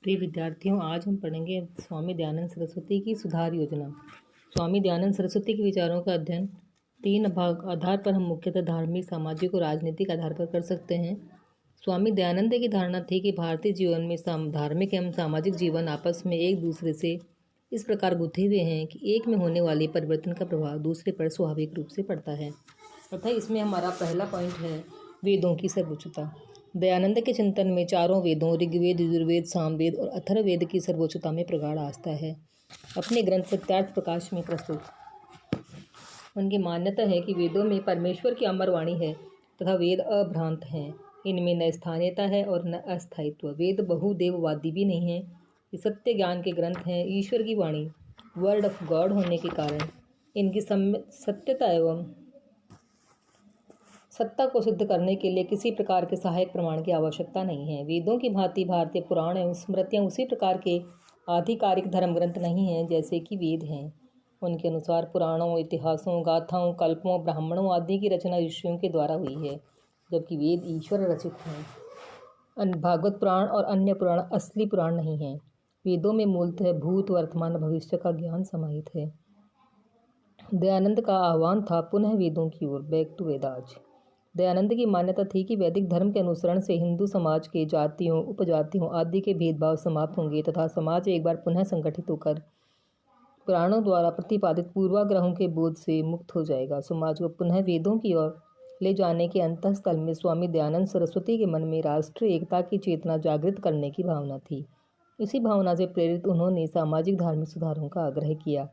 प्रिय विद्यार्थियों, आज हम पढ़ेंगे स्वामी दयानंद सरस्वती की सुधार योजना। स्वामी दयानंद सरस्वती के विचारों का अध्ययन 3 भाग आधार पर हम मुख्यतः धार्मिक, सामाजिक और राजनीतिक आधार पर कर सकते हैं। स्वामी दयानंद की धारणा थी कि भारतीय जीवन में धार्मिक एवं सामाजिक जीवन आपस में एक दूसरे से इस प्रकार गुथे हुए हैं कि एक में होने वाले परिवर्तन का प्रभाव दूसरे पर स्वाभाविक रूप से पड़ता है। अतः इसमें हमारा पहला पॉइंट है वेदों की सर्वोच्चता। दयानंद के चिंतन में चारों वेदों ऋग्वेद, यजुर्वेद, सामवेद और अथर्ववेद की सर्वोच्चता में प्रगाढ़ आस्था है। अपने ग्रंथ सत्यार्थ प्रकाश में प्रस्तुत उनकी मान्यता है कि वेदों में परमेश्वर की अमर वाणी है तथा वेद अभ्रांत हैं। इनमें न स्थानीयता है और न अस्थायित्व। वेद बहुदेववादी भी नहीं है, ये सत्य ज्ञान के ग्रंथ हैं, ईश्वर की वाणी, वर्ड ऑफ गॉड होने के कारण इनकी सत्यता एवं सत्ता को सिद्ध करने के लिए किसी प्रकार के सहायक प्रमाण की आवश्यकता नहीं है। वेदों की भांति भारतीय पुराण एवं स्मृतियाँ उसी प्रकार के आधिकारिक धर्म ग्रंथ नहीं हैं जैसे कि वेद हैं। उनके अनुसार पुराणों, इतिहासों, गाथाओं, कल्पों, ब्राह्मणों आदि की रचना ऋषियों के द्वारा हुई है, जबकि वेद ईश्वर रचित हैं। भागवत पुराण और अन्य पुराण असली पुराण नहीं हैं। वेदों में मूलतः भूत, वर्तमान, भविष्य का ज्ञान समाहित है। दयानंद का आह्वान था पुनः वेदों की ओर, बैक टू वेदाज। दयानंद की मान्यता थी कि वैदिक धर्म के अनुसरण से हिंदू समाज के जातियों, उपजातियों आदि के भेदभाव समाप्त होंगे तथा समाज एक बार पुनः संगठित होकर पुराणों द्वारा प्रतिपादित पूर्वाग्रहों के बोझ से मुक्त हो जाएगा। समाज को पुनः वेदों की ओर ले जाने के अंतःस्थल में स्वामी दयानंद सरस्वती के मन में राष्ट्रीय एकता की चेतना जागृत करने की भावना थी। इसी भावना से प्रेरित उन्होंने सामाजिक धार्मिक सुधारों का आग्रह किया।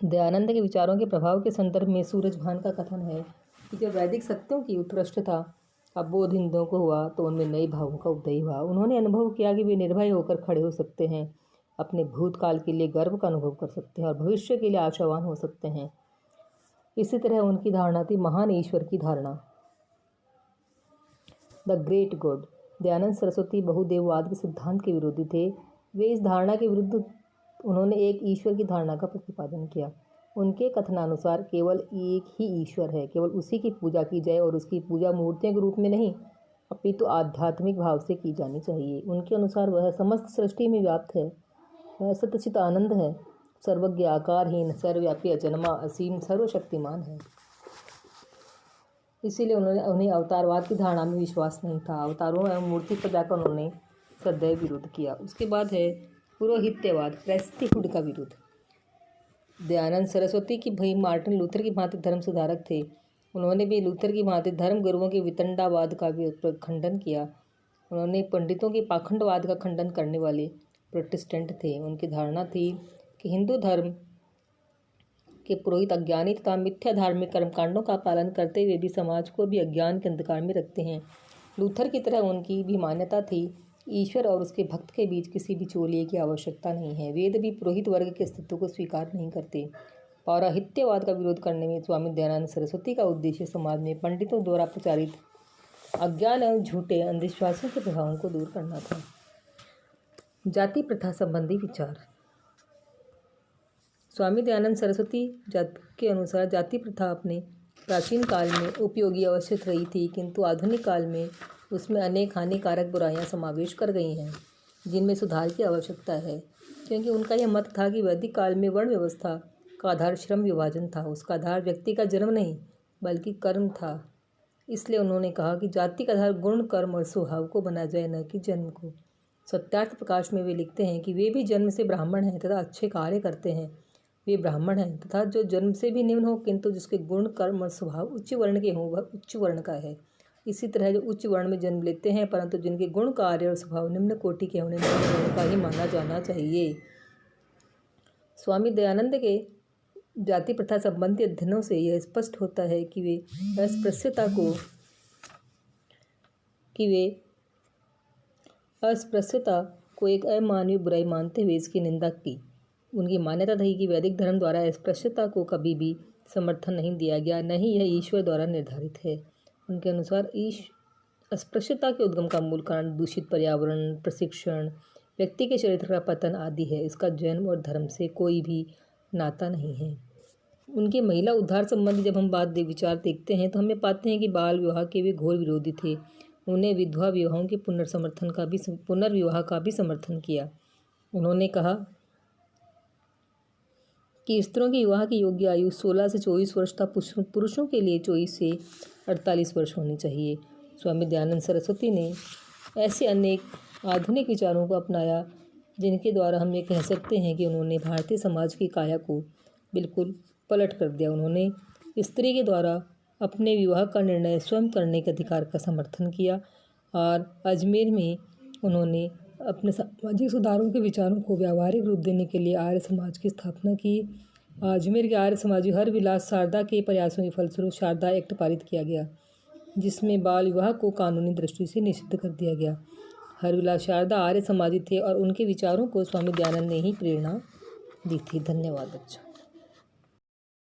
दयानंद के विचारों के प्रभाव के संदर्भ में सूरजभान का कथन है कि जब वैदिक सत्यों की उत्कृष्टता का बोध हिंदुओं को हुआ तो उनमें नए भावों का उदय हुआ। उन्होंने अनुभव किया कि वे निर्भय होकर खड़े हो सकते हैं, अपने भूतकाल के लिए गर्व का अनुभव कर सकते हैं और भविष्य के लिए आशावान हो सकते हैं। इसी तरह उनकी धारणा थी महान ईश्वर की धारणा, the great god. Dayanand Saraswati बहुदेववाद के सिद्धांत के विरोधी थे। वे इस धारणा के विरुद्ध उन्होंने एक ईश्वर की धारणा का प्रतिपादन किया। उनके कथनानुसार केवल एक ही ईश्वर है, केवल उसी की पूजा की जाए और उसकी पूजा मूर्तियों के रूप में नहीं अपितु आध्यात्मिक भाव से की जानी चाहिए। उनके अनुसार वह समस्त सृष्टि में व्याप्त है, वह सच्चित आनंद है, सर्वज्ञ, आकारहीन, सर्वव्यापी, अजन्मा, असीम, सर्वशक्तिमान है। इसीलिए उन्हें अवतारवाद की धारणा में विश्वास नहीं था। अवतारों एवं मूर्ति पूजा का उन्होंने सदैव विरोध किया। उसके बाद है पुरोहित्यवाद, प्रेस्टिहुड का विरोध। दयानंद सरस्वती की भाई मार्टिन लूथर की भांति धर्म सुधारक थे। उन्होंने भी लूथर की भांति धर्म गुरुओं के वितंडावाद का भी खंडन किया। उन्होंने पंडितों के पाखंडवाद का खंडन करने वाले प्रोटेस्टेंट थे। उनकी धारणा थी कि हिंदू धर्म के पुरोहित अज्ञानी तथा मिथ्या धार्मिक कर्मकांडों का पालन करते हुए भी समाज को भी अज्ञान के अंधकार में रखते हैं। लूथर की तरह उनकी भी मान्यता थी ईश्वर और उसके भक्त के बीच किसी भी चोलिए की आवश्यकता नहीं है। वेद भी पुरोहित वर्ग के अस्तित्व को स्वीकार नहीं करते। पौराहित्यवाद का विरोध करने में स्वामी दयानंद सरस्वती का उद्देश्य समाज में पंडितों द्वारा प्रचारित अज्ञान एवं झूठे अंधविश्वासों के प्रभावों को दूर करना था। जाति प्रथा संबंधी विचार। स्वामी दयानंद सरस्वती के अनुसार जाति प्रथा अपने प्राचीन काल में उपयोगी अवश्य रही थी, किंतु आधुनिक काल में उसमें अनेक हानिकारक बुराइयां समावेश कर गई हैं जिनमें सुधार की आवश्यकता है। क्योंकि उनका यह मत था कि वैदिक काल में वर्ण व्यवस्था का आधार श्रम विभाजन था, उसका आधार व्यक्ति का जन्म नहीं बल्कि कर्म था। इसलिए उन्होंने कहा कि जाति का आधार गुण, कर्म और स्वभाव को बना जाए, न कि जन्म को। सत्यार्थ प्रकाश में वे लिखते हैं कि वे भी जन्म से ब्राह्मण हैं तथा अच्छे कार्य करते हैं। वे ब्राह्मण हैं तथा जो जन्म से भी निम्न हो किंतु जिसके गुण, कर्म और स्वभाव उच्च वर्ण के हों, वह उच्च वर्ण का है। इसी तरह जो उच्च वर्ण में जन्म लेते हैं परंतु जिनके गुण, कार्य और स्वभाव निम्न कोटि के होने निम्न वर्ण का ही माना जाना चाहिए। स्वामी दयानंद के जाति प्रथा संबंधी अध्ययनों से यह स्पष्ट होता है कि वे अस्पृश्यता को एक अमानवीय बुराई मानते हुए इसकी निंदा की। उनकी मान्यता थी कि वैदिक धर्म द्वारा अस्पृश्यता को कभी भी समर्थन नहीं दिया गया, न ही यह ईश्वर द्वारा निर्धारित है। उनके अनुसार अस्पृश्यता के उद्गम का मूल कारण दूषित पर्यावरण, प्रशिक्षण, व्यक्ति के चरित्र का पतन आदि है। इसका जन्म और धर्म से कोई भी नाता नहीं है। उनके महिला उद्धार संबंधी जब हम विचार देखते हैं तो हमें पाते हैं कि बाल विवाह के वे घोर विरोधी थे। उन्हें विधवा विवाहों के पुनर्विवाह का भी समर्थन किया। उन्होंने कहा कि स्त्रियों की विवाह की योग्य आयु 16 से 24 वर्ष तथा पुरुषों के लिए 24 से 48 वर्ष होनी चाहिए। स्वामी दयानंद सरस्वती ने ऐसे अनेक आधुनिक विचारों को अपनाया जिनके द्वारा हम ये कह सकते हैं कि उन्होंने भारतीय समाज की काया को बिल्कुल पलट कर दिया। उन्होंने स्त्री के द्वारा अपने विवाह का निर्णय स्वयं करने के अधिकार का समर्थन किया और अजमेर में उन्होंने अपने सामाजिक सुधारों के विचारों को व्यावहारिक रूप देने के लिए आर्य समाज की स्थापना की। अजमेर के आर्य समाजी हरविलास शारदा के प्रयासों के फलस्वरूप शारदा एक्ट पारित किया गया, जिसमें बाल विवाह को कानूनी दृष्टि से निषिद्ध कर दिया गया। हरविलास शारदा आर्य समाजी थे और उनके विचारों को स्वामी दयानंद ने ही प्रेरणा दी थी। धन्यवाद बच्चों।